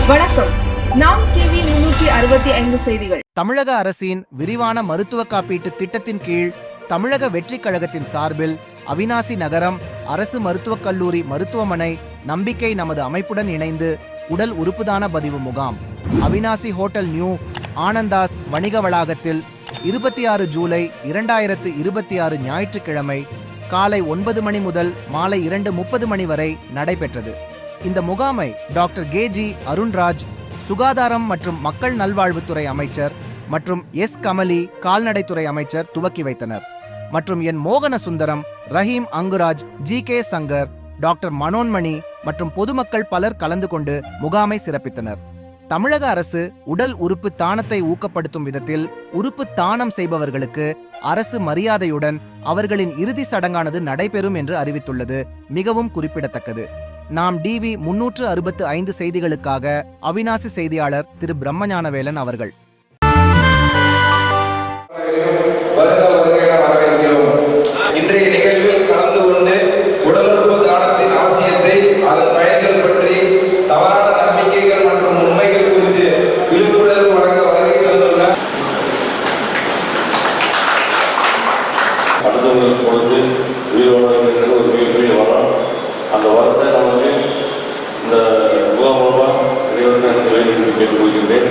வணக்கம். நாம் டிவி 365 செய்திகள். தமிழக அரசின் விரிவான மருத்துவ காப்பீட்டு திட்டத்தின் கீழ் தமிழக வெற்றி கழகத்தின் சார்பில் அவிநாசி நகரம் அரசு மருத்துவக் கல்லூரி மருத்துவமனை நம்பிக்கை நமது அமைப்புடன் இணைந்து உடல் உறுப்புதான பதிவு முகாம் அவிநாசி ஹோட்டல் நியூ ஆனந்தாஸ் வணிக வளாகத்தில் 26 ஜூலை 2026 ஞாயிற்றுக்கிழமை காலை 9 மணி முதல் மாலை 2:30 மணி வரை நடைபெற்றது. இந்த முகாமை டாக்டர் கே.ஜி. அருண்ராஜ் சுகாதாரம் மற்றும் மக்கள் நல்வாழ்வுத்துறை அமைச்சர் மற்றும் எஸ். கமலி கால்நடைத்துறை அமைச்சர் துவக்கி வைத்தனர். மற்றும் என் மோகன சுந்தரம், ரஹீம் அங்குராஜ், ஜி.கே. சங்கர், டாக்டர் மனோன்மணி மற்றும் பொதுமக்கள் பலர் கலந்து கொண்டு முகாமை சிறப்பித்தனர். தமிழக அரசு உடல் உறுப்பு தானத்தை ஊக்கப்படுத்தும் விதத்தில் உறுப்பு தானம் செய்பவர்களுக்கு அரசு மரியாதையுடன் அவர்களின் இறுதி சடங்கானது நடைபெறும் என்று அறிவித்துள்ளது மிகவும் குறிப்பிடத்தக்கது. நாம் டிவி 365 செய்திகளுக்காக அவிநாசி செய்தியாளர் திரு பிரம்மஞானவேலன் அவர்கள். இன்றைய நிகழ்வில் கலந்து கொண்டு உடல் உறுப்பு தானத்தின் அவசியத்தை, அதன் பயன்கள் பற்றி, தவறான நம்பிக்கைகள் மற்றும் உண்மைகள் குறித்து விழிப்புணர்வு வழங்க வருகை தந்துள்ள அடுத்தவங்களுக்கு கொடுத்து உயிரோடு ஒரு மிகப்பெரிய வரம். அந்த வரத்தை நமக்கு இந்த முகாம் மூலமாக இறைவனுக்கு வேண்டி கேட்டுக்கொள்கின்றேன்.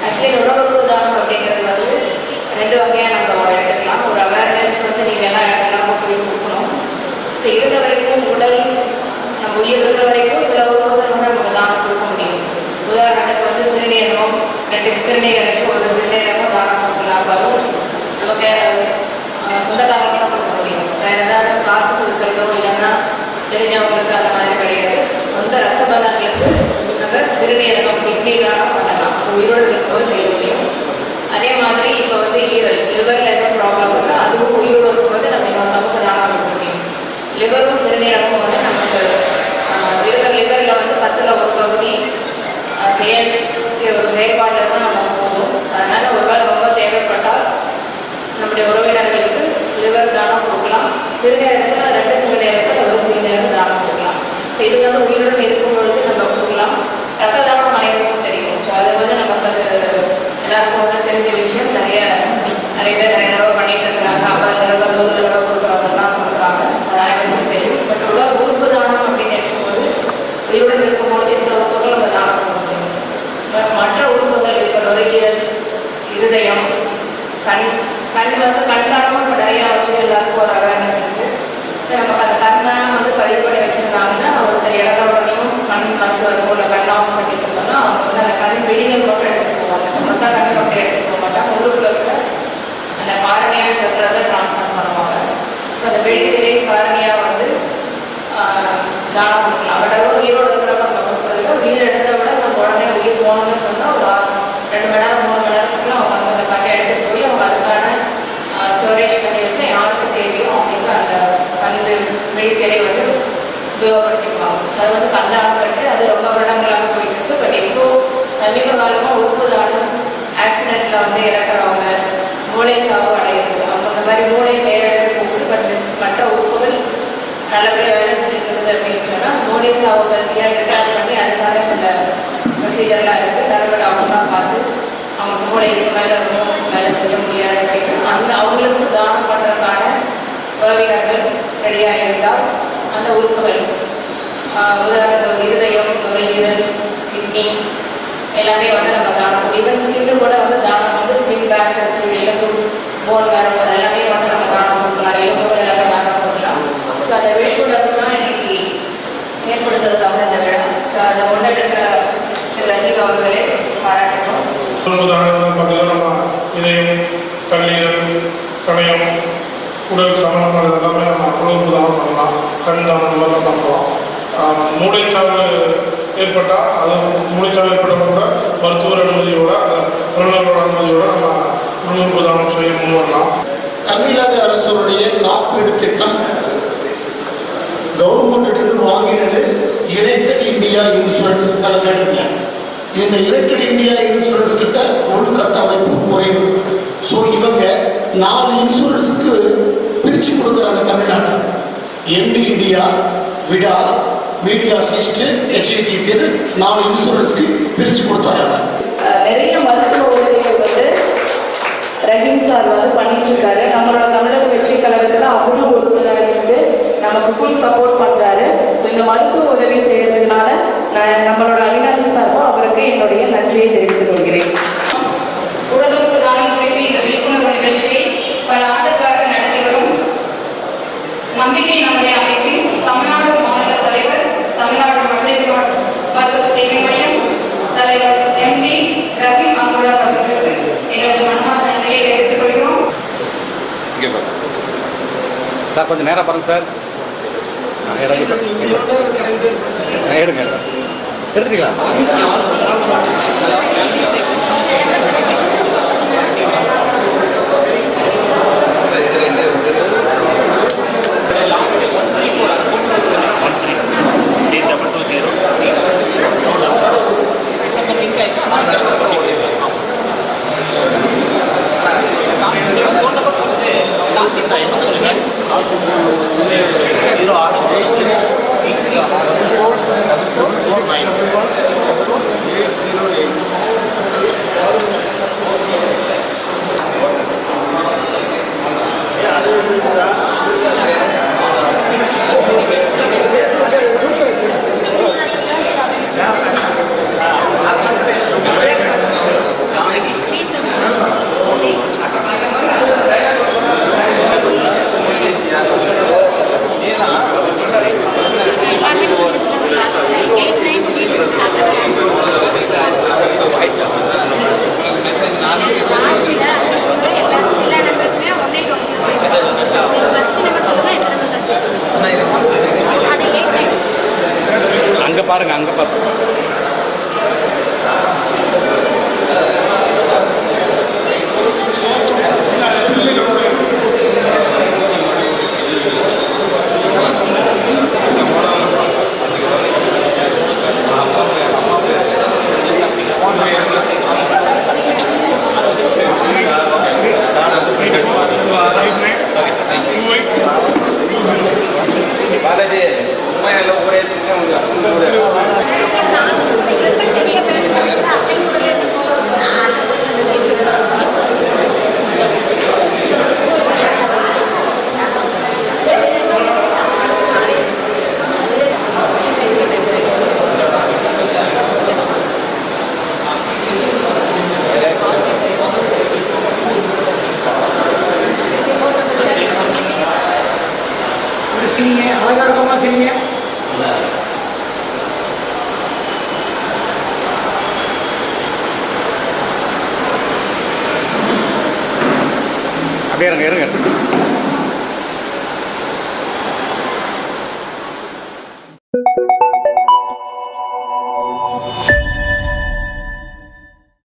ஆக்சுவலி உடல் உறுப்பு தானம் அப்படிங்கிறது வந்து 2 வகையாக நம்ம எடுத்துக்கலாம். ஒரு அவேர்னஸ் நீங்கள் எல்லாம் இடத்துலாம் போய் கொடுக்கணும். ஸோ இருந்த வரைக்கும் உடல் நம்ம உயிர் இருக்கிற வரைக்கும் சில உறுப்புகள் நமக்கு தானம் கொடுக்க முடியும். உதாரணத்துக்கு சிறுநீரகம், 2 சிறுநீரகம், ஒரு சிறுநீரகம் தானம் கொடுக்கலாம். அதுவும் நமக்கு சொந்தக்காரங்களும் கொடுக்க முடியும். வேறு ஏதாவது காசு கொடுக்குறதோ இல்லைன்னா தெரிஞ்சவங்களுக்கு அந்த மாதிரி கிடையாது. சொந்த ரத்த பதார்த்தங்களுக்கு நம்ம சிறுநீரகம், கிட்னி தானம் பண்ணலாம். உயிரோடு இருக்கும்போது செய்ய முடியும். அதே மாதிரி இப்போ லிவரில் எதுவும் ப்ராப்ளம் இருக்குது, அதுவும் உயிரோடு இருக்கும்போது நம்ம இன்னொருத்தவங்களுக்கு தானம் கொடுக்க முடியும். லிவரும் சிறுநீரகமும் நமக்கு இருக்கிற லிவரில் 10ல் ஒரு பகுதி செயல்பாட்டில் தான் நம்ம போகும். அதனால் ஒருவேளை ரொம்ப தேவைப்பட்டால் நம்முடைய உறவினர்களுக்கு லிவர் தானம் கொடுக்கலாம். சிறுநீரகத்தில் 2 சிறுநீரகத்தில் ஒரு சிறுநீரகம் தானம் கொடுக்கலாம். ஸோ இது உயிருடன் இருக்கும் பொழுது நம்ம கொடுக்கலாம். ரத்த தானம் அனைவருக்கும் தெரியும். ஸோ அது நமக்கு எல்லாருக்கும் தெரிஞ்ச விஷயம். நிறைய பேர் நிறைய தடவை பண்ணிட்டு இருக்கிறாங்க. 50 தடவை 100 தடவை கொடுக்குறவங்கலாம் கொடுக்குறாங்க. அது அனைவருக்கும் தெரியும். பட் உடல் உறுப்பு தானம் அப்படின்னு இருக்கும்போது உயிருடன் இருக்கும்போது இந்த உறுப்புகள் நம்ம தானம் கொடுக்க முடியும். பட் மற்ற உறுப்புகள் இப்போ நுரையீரல், இருதயம், கண் தானமும் இப்போ நிறைய விஷயம் எல்லாருக்கும் ஒரு அவேர்னஸ் இருக்குது. ஸோ நமக்கு அந்த கண்ணை பதிவு பண்ணி வச்சுருந்தாங்கன்னா ஒருத்தர் இறந்தவரையும் கண் மருத்துவருக்கோ இல்லை கண் ஹாஸ்பிட்டலுக்கு சொன்னால் அவங்க அந்த கண் வெளிகள் மட்டும் எடுத்துகிட்டு போவாங்க. ஸோ மொத்த கண் மட்டும் எடுத்துகிட்டு போக மாட்டாங்க. உள்ளுக்குள்ள இருக்கிற அந்த காரணியாக சொல்கிறத டிரான்ஸ்ஃபர் பண்ணுவாங்க. ஸோ அந்த வெளித்திரை காரணியாக தானம் கொடுக்கலாம். பட் அது உயிரோடு இருக்கிறப்ப நம்ம கொடுக்குறதுல உயிர் எடுத்த விட நம்ம உடனே உயிர் போகணும்னு சொன்னால் ஒரு 2 மணி நேரம் 3 மணி நேரத்துக்குள்ள அவங்க அந்த கட்டை எடுத்துகிட்டு போய் அவங்க அதுக்கான ஸ்டோரேஜ் பண்ணி வச்சா யாருக்கு தேவையோ அவங்களுக்கு அந்த கண் வெளித்திரை உபயோகப்படுத்திக்குவாங்க. ஸோ அது கண்ணால் பட்டு அது ரொம்ப வருடங்களாக போயிட்டு இருக்கு. பட் இப்போ சமீப காலமாக உறுப்பு தானம் ஆக்சிடெண்ட்டில் இறக்குறவங்க, மூளை சாவு அடையிறது, அவங்க அந்த மாதிரி மூளை செயலிழப்பு போகுது. பட் மற்ற உறுப்புகள் நல்லபடியாக வேலை செஞ்சுட்டு இருக்குது அப்படின்னு சொன்னால் மூளை சாவு பற்றியாக ரிட்டார்ஜ் பண்ணி அதுக்கான சில ப்ரொசீஜர்லாம் இருக்குது. நல்லபடி அவங்களாம் பார்த்து அவங்க மூளை இதுக்கு மேலே வேலை செய்ய முடியாது அப்படின்னு அவங்களுக்கு தானம் பண்ணுறதுக்கான உறவினர்கள் ரெடியாக இருந்தால் அந்த உறுப்புகள் உதாரணத்துக்கு இருதயம், நுரையீரல், கிட்னி எல்லாமே நம்ம தானம் முடியும். ஸ்கின்னு கூட தானம் ஸ்கின் பேக் இருக்குது, எலும்பு போன் வேறு எல்லாமே நம்ம தானம் கொடுக்கலாம். எலும்புகள் எல்லாமே தானம் கொடுக்கலாம். ஸோ அந்த விழிப்புணர்வு தான் இன்னைக்கு ஏற்படுத்துறதுக்காக இந்த விழா. ஸோ அதை முன்னெடுக்கிற ரஜினி அவர்களே பாராட்டணும். பார்த்தீங்கன்னா நம்ம இதயம், கல்லீரல், கணையம், உடல் சம்பந்தமானது எல்லாமே நம்ம உடலுக்கு தானம் பண்ணலாம். கண் தானம் எல்லாம் பண்ணலாம். மூளைச்சாவு ஏற்பட்டால் அது மூளைச்சாவு ஏற்பட்டால் கூட மருத்துவர் அனுமதியோட அந்த உறவினரோட அனுமதியோட நம்ம உடலுறுப்பு தானம் செய்ய முன்வரலாம். தமிழக அரசுடைய காப்பீடு திட்டம் கவர்மெண்ட் வாங்கினது யுனைடெட் இந்தியா இன்சூரன்ஸ் கலந்தெடுங்க. இந்த யுனைடெட் இந்தியா இன்சூரன்ஸ் கிட்ட உள்கட்டமைப்பு குறைவு. ஸோ இவங்க 4 இன்சூரன்ஸுக்கு பிரித்து கொடுக்குறாங்க தமிழ்நாட்டில். எண்டு இந்தியா, விடா, மீடியா அசிஸ்ட், HATPன்னு 4 இன்சூரன்ஸ்க்கு பிரித்து கொடுத்தாங்க. நிறைய மருத்துவ உதவிகள் வந்து ரஹீம் சார் வந்து பண்ணிட்டு இருக்காரு. நம்மளோட தமிழக வெற்றி கழகத்தில் அவரும் ஒருத்தராக இருந்து நமக்கு ஃபுல் சப்போர்ட் பண்றாரு. ஸோ இந்த மருத்துவ உதவி செய்யறதுனால நம்மளோட அவினாசி சார்பாக அவருக்கு என்னுடைய நன்றியை தெரிவித்துக் கொள்கிறேன். உடலுறுப்பு தானம் குறித்து இந்த விழிப்புணர்வு நிகழ்ச்சியை பல ஆண்டுகளாக நடத்தி வரும் நம்பிக்கை நம்முடைய அமைப்பின் தமிழ்நாடு மாநில தலைவர், தமிழ்நாடு மகளிர் மருத்துவ சேவை மையம் தலைவர் MD ரஹீம் அங்குராஜ் அவர்களுக்கு எங்களது மனமார்ந்த நன்றியை தெரிவித்துக் கொள்கிறோம். சார் கொஞ்சம் நேரம் பாருங்க சார். எடுங்க எடுத்துக்கலாம். அங்கே பாருங்க, அங்கே பாருங்க. சிரிங்க, அழகா இருக்கமா சிரிங்க. அப்படியே இருங்க இருங்க.